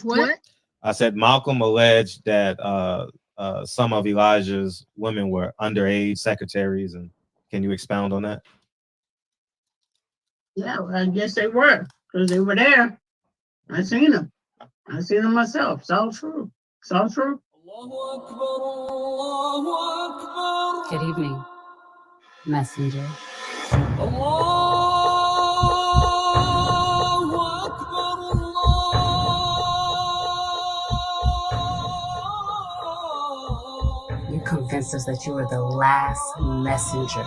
What? I said Malcolm alleged that some of Elijah's women were underage secretaries, and can you expound on that? Yeah, well, I guess they were because they were there. I seen them. I seen them myself. It's all true. It's all true. Good evening, messenger. You convinced us that you were the last messenger.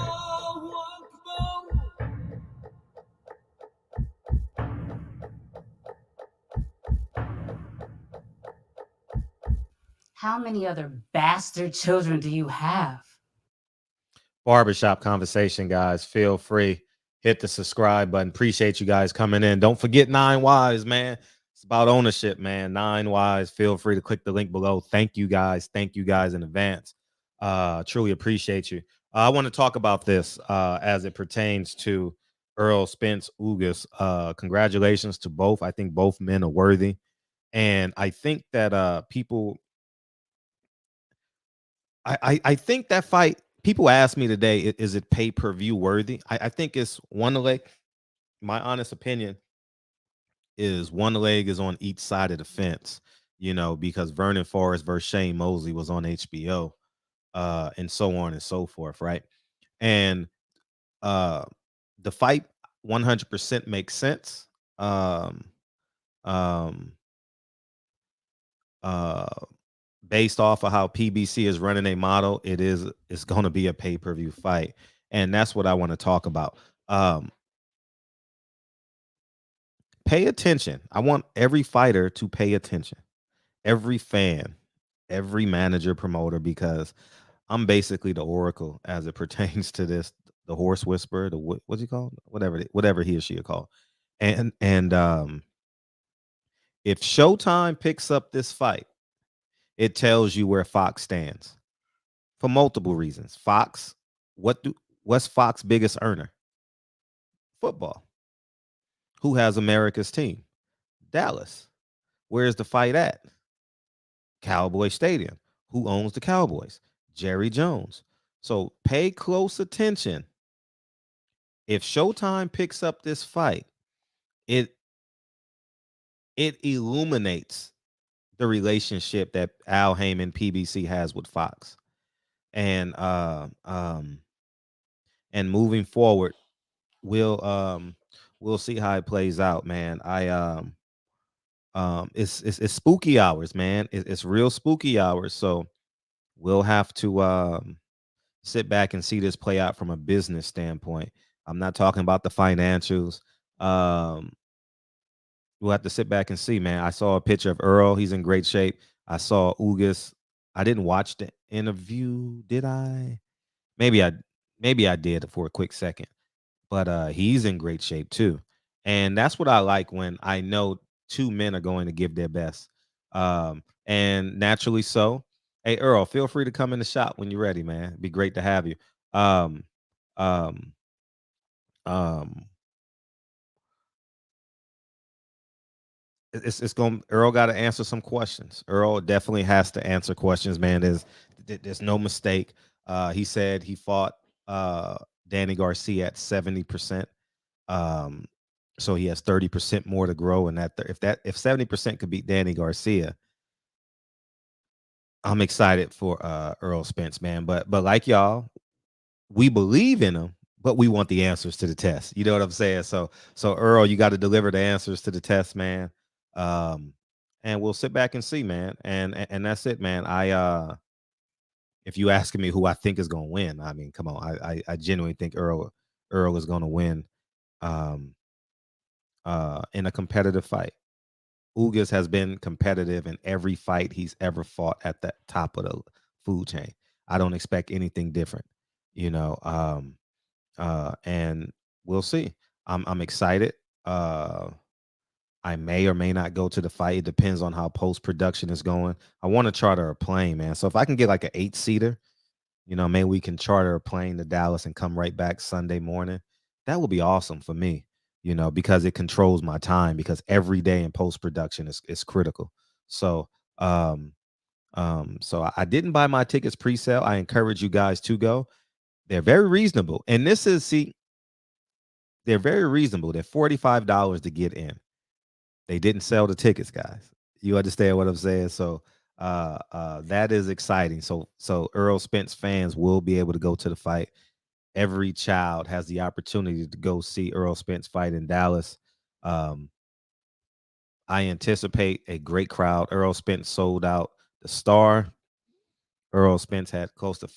How many other bastard children do you have? Barbershop conversation, guys. Feel free. Hit the subscribe button. Appreciate you guys coming in. Don't forget 9 Wise, man. It's about ownership, man. 9 Wise. Feel free to click the link below. Thank you guys. Thank you guys in advance. Truly appreciate you. I want to talk about this as it pertains to Earl, Spence, Ugas. Congratulations to both. I think both men are worthy. And I think that people, I think that fight, people ask me today, is it pay-per-view worthy? I think it's one leg. My honest opinion is one leg is on each side of the fence, because Vernon Forrest versus Shane Mosley was on HBO, and so on and so forth, right? And the fight 100% makes sense. Um, um, uh, Based off of how PBC is running a model, it's going to be a pay-per-view fight, and that's what I want to talk about. Pay attention. I want every fighter to pay attention, every fan, every manager, promoter, because I'm basically the oracle as it pertains to this, the horse whisperer, the what's he called, whatever he or she are called, and if Showtime picks up this fight, it tells you where Fox stands for multiple reasons. Fox, what's Fox's biggest earner? Football. Who has America's team? Dallas. Where's the fight at? Cowboy Stadium. Who owns the Cowboys? Jerry Jones. So pay close attention. If Showtime picks up this fight, it illuminates the relationship that Al Heyman PBC has with Fox. And moving forward, we'll see how it plays out, man. It's spooky hours, man. It's real spooky hours. So we'll have to sit back and see this play out from a business standpoint. I'm not talking about the financials. We'll have to sit back and see, man. I saw a picture of Earl. He's in great shape. I saw Ugas. I didn't watch the interview, did I? Maybe I did for a quick second. But he's in great shape too. And that's what I like, when I know two men are going to give their best. And naturally so. Hey Earl, feel free to come in the shop when you're ready, man. It'd be great to have you. Um, um, um, it's going, Earl got to answer some questions. Earl definitely has to answer questions, man. There's no mistake. He said he fought Danny Garcia at 70%. So he has 30% more to grow, and if 70% could beat Danny Garcia, I'm excited for Earl Spence, man. But like y'all, we believe in him, but we want the answers to the test. You know what I'm saying? So Earl, you got to deliver the answers to the test, man. And we'll sit back and see, man. And that's it, man. If you asking me who I think is going to win, I mean, come on, I genuinely think Earl is going to win. In a competitive fight. Ugas has been competitive in every fight he's ever fought at the top of the food chain. I don't expect anything different, and we'll see. I'm excited. I may or may not go to the fight. It depends on how post-production is going. I want to charter a plane, man. So if I can get like an 8-seater, maybe we can charter a plane to Dallas and come right back Sunday morning. That would be awesome for me. because it controls my time, because every day in post production is critical. So I didn't buy my tickets pre-sale. I encourage you guys to go. They're very reasonable. And they're very reasonable. They're $45 to get in. They didn't sell the tickets, guys. You understand what I'm saying? So that is exciting. So Earl Spence fans will be able to go to the fight. Every child has the opportunity to go see Earl Spence fight in Dallas. I anticipate a great crowd. Earl Spence sold out the Star. Earl Spence had close to,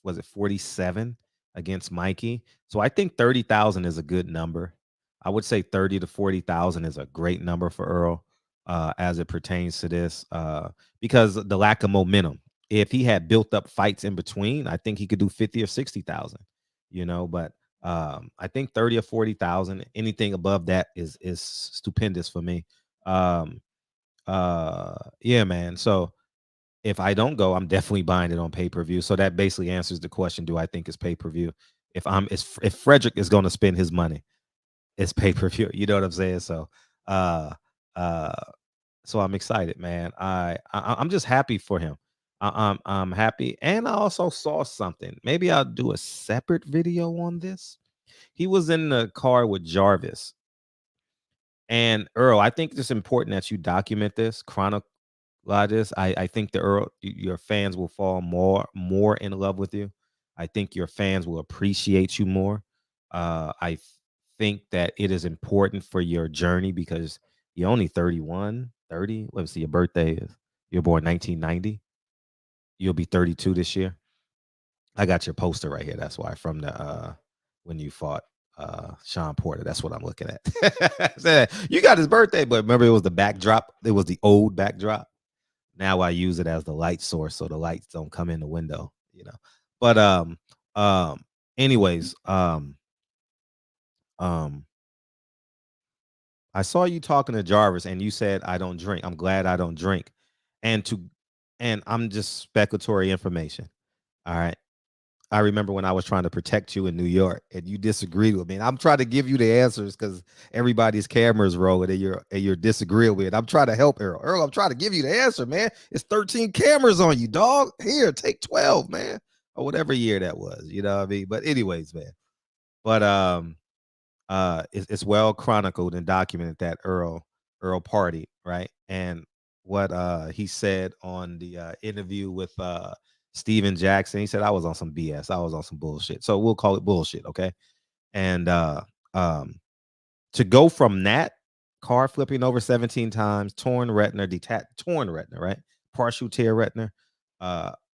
was it 47 against Mikey? So I think 30,000 is a good number. I would say 30 to 40,000 is a great number for Earl as it pertains to this because the lack of momentum. If he had built up fights in between, I think he could do 50 or 60,000, but I think 30 or 40,000, anything above that is stupendous for me. Yeah, man. So if I don't go, I'm definitely buying it on pay-per-view. So that basically answers the question: do I think it's pay-per-view? If Frederick is going to spend his money, it's pay-per-view. You know what I'm saying? So uh uh so I'm excited, man. I'm just happy for him. I'm happy. And I also saw something. Maybe I'll do a separate video on this. He was in the car with Jarvis. And Earl, I think it's important that you document this, chronicle this. I think the Earl, your fans will fall more in love with you. I think your fans will appreciate you more. I think that it is important for your journey because you're only 31, 30. Let's see, your birthday is, you're born 1990. You'll be 32 this year. I got your poster right here. That's why, from the when you fought Sean Porter. That's what I'm looking at. You got his birthday, but remember it was the backdrop. It was the old backdrop. Now I use it as the light source so the lights don't come in the window. But um anyways, um I saw you talking to Jarvis and you said I don't drink. I'm glad I don't drink. And to and I'm just speculatory information. All right. I remember when I was trying to protect you in New York and you disagreed with me. And I'm trying to give you the answers because everybody's cameras rolling and you're disagreeing with it. I'm trying to help Earl. Earl, I'm trying to give you the answer, man. It's 13 cameras on you, dog. Here, take 12, man. Or whatever year that was. You know what I mean? But anyways, man. But it's well chronicled and documented that Earl party, right? And what he said on the interview with Steven Jackson, he said I was on some BS. I was on some bullshit. So we'll call it bullshit, okay? And to go from that, car flipping over 17 times, torn retina, torn retina, right? Partial tear retina,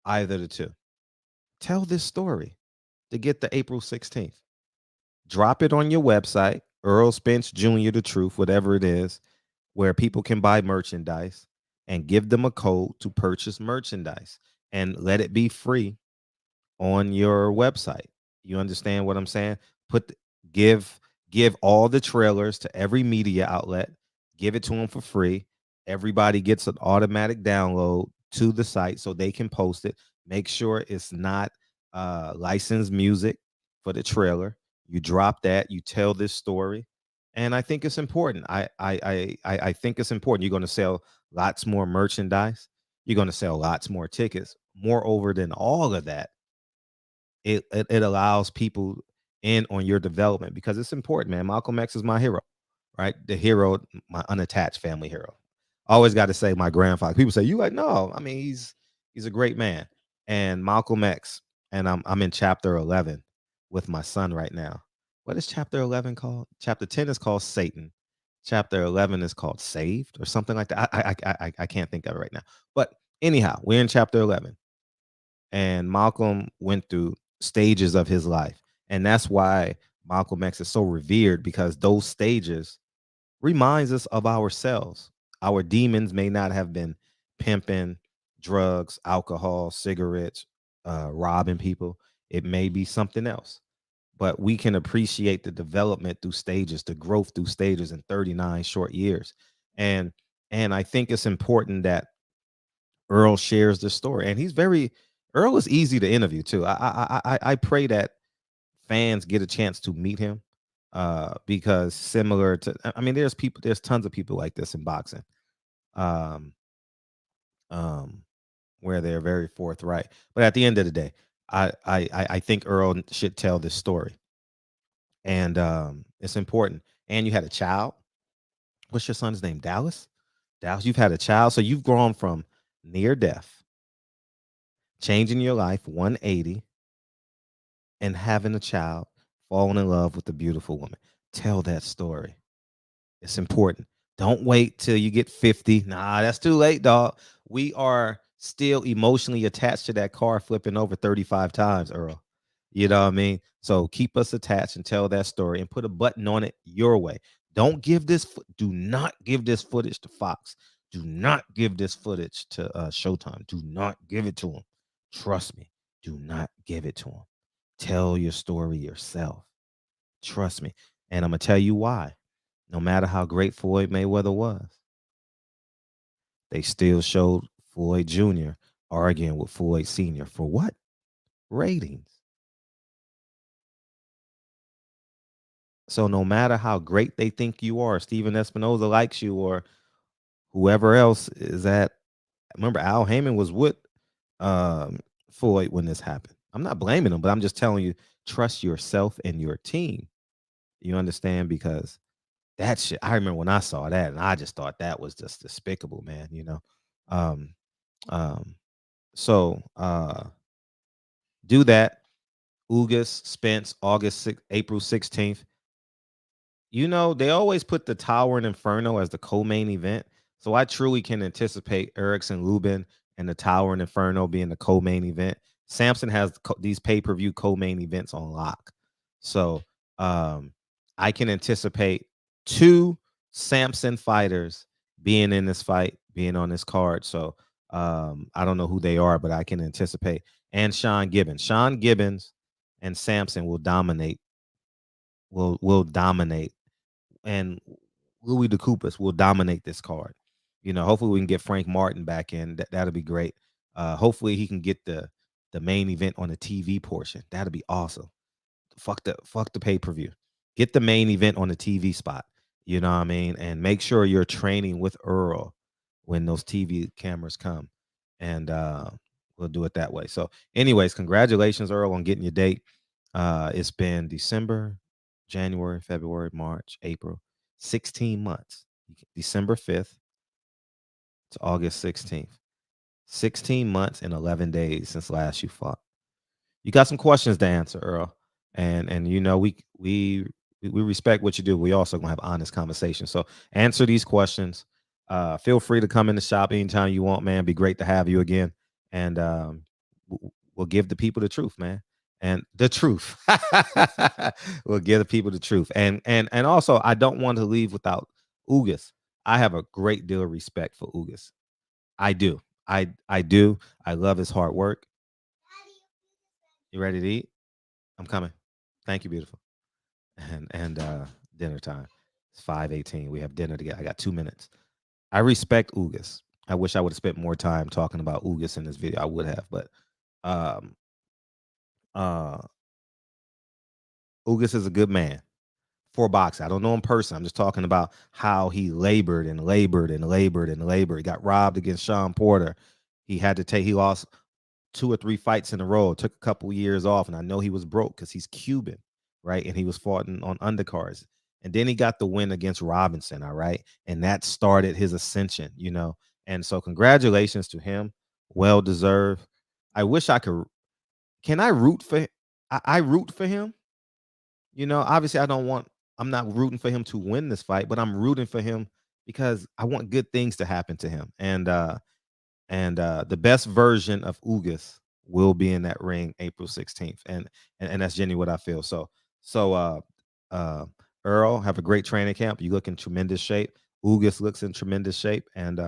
either the two. Tell this story to get the April 16th. Drop it on your website, Earl Spence Jr. The Truth, whatever it is, where people can buy merchandise, and give them a code to purchase merchandise and let it be free on your website. You understand what I'm saying? Put give give all the trailers to every media outlet. Give it to them for free. Everybody gets an automatic download to the site so they can post it. Make sure it's not licensed music for the trailer. You drop that. You tell this story, and I think it's important. I think it's important. You're going to sell lots more merchandise. You're going to sell lots more tickets. Moreover than all of that, it allows people in on your development because it's important, man. Malcolm X is my hero, right? The hero, my unattached family hero. I always got to say my grandfather. People say, you like, no, I mean, he's a great man. And Malcolm X, and I'm in chapter 11 with my son right now. What is chapter 11 called? Chapter 10 is called Satan. Chapter 11 is called Saved or something like that. I can't think of it right now. But anyhow, we're in chapter 11. And Malcolm went through stages of his life. And that's why Malcolm X is so revered, because those stages reminds us of ourselves. Our demons may not have been pimping, drugs, alcohol, cigarettes, robbing people. It may be something else. But we can appreciate the development through stages, the growth through stages in 39 short years. And I think it's important that Earl shares the story, and Earl is easy to interview too. I pray that fans get a chance to meet him. because similar to, I mean, there's tons of people like this in boxing, um, um, where they're very forthright. But at the end of the day, I think Earl should tell this story, and it's important. And you had a child. What's your son's name? Dallas. Dallas, you've had a child, so you've grown from near death, changing your life 180, and having a child, falling in love with a beautiful woman. Tell that story. It's important. Don't wait till you get 50. Nah, that's too late, dog. We are still emotionally attached to that car flipping over 35 times, Earl. You know what I mean? So keep us attached and tell that story and put a button on it your way. Do not give this footage to Fox. Do not give this footage to Showtime. Do not give it to them. Trust me. Do not give it to them. Tell your story yourself. Trust me. And I'm going to tell you why. No matter how great Floyd Mayweather was, they still showed Floyd Jr. arguing with Floyd Sr. for what? Ratings. So no matter how great they think you are, Steven Espinoza likes you, or whoever else is at. Remember, Al Heyman was with Floyd when this happened. I'm not blaming him, but I'm just telling you, trust yourself and your team. You understand? Because that shit, I remember when I saw that, and I just thought that was just despicable, man. Um, um, so do that. Ugas, Spence, April 16th. They always put the Tower and Inferno as the co-main event. So I truly can anticipate Erickson Lubin and the Tower and Inferno being the co-main event. Samson has these pay-per-view co-main events on lock. So I can anticipate 2 Samson fighters being in this fight, being on this card. So I don't know who they are, but I can anticipate. And Sean Gibbons. Sean Gibbons and Samson will dominate. Will dominate. And Louis DeCoupas will dominate this card. Hopefully we can get Frank Martin back in. That'll be great. Hopefully he can get the main event on the TV portion. That'll be awesome. Fuck the pay-per-view. Get the main event on the TV spot. You know what I mean? And make sure you're training with Earl when those TV cameras come. And we'll do it that way. So anyways, congratulations, Earl, on getting your date. It's been December, January, February, March, April, 16 months. December 5th to August 16th. 16 months and 11 days since last you fought. You got some questions to answer, Earl. And we respect what you do. We also gonna have honest conversation. So answer these questions. Feel free to come in the shop anytime you want, man. Be great to have you again. And we'll give the people the truth, man. And the truth. We'll give the people the truth. And also, I don't want to leave without Ugas. I have a great deal of respect for Ugas. I do. I do. I love his hard work. You ready to eat? I'm coming. Thank you, beautiful. And dinner time. It's 5:18. We have dinner together. I got 2 minutes. I respect Ugas. I wish I would have spent more time talking about Ugas in this video. I would have, but Ugas is a good man for boxing. I don't know him personally. I'm just talking about how he labored and labored and labored and labored. He got robbed against Sean Porter. He lost 2 or 3 fights in a row. It took a couple years off, and I know he was broke because he's Cuban, right? And he was fighting on undercards. And then he got the win against Robinson, all right? And that started his ascension, And so congratulations to him. Well deserved. I wish I could. Can I root for I root for him? Obviously I'm not rooting for him to win this fight, but I'm rooting for him because I want good things to happen to him. And the best version of Ugas will be in that ring April 16th. And that's genuinely what I feel. So Earl, have a great training camp. You look in tremendous shape. Ugas looks in tremendous shape. And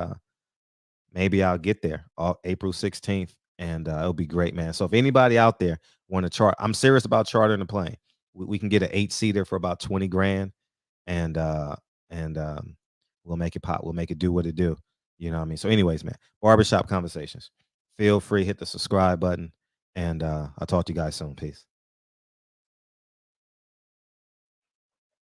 maybe I'll get there April 16th. And it'll be great, man. So if anybody out there want to chart, I'm serious about chartering a plane. We can get an 8-seater for about 20 grand. And we'll make it pop. We'll make it do what it do. You know what I mean? So anyways, man, Barbershop Conversations. Feel free, hit the subscribe button. And I'll talk to you guys soon. Peace.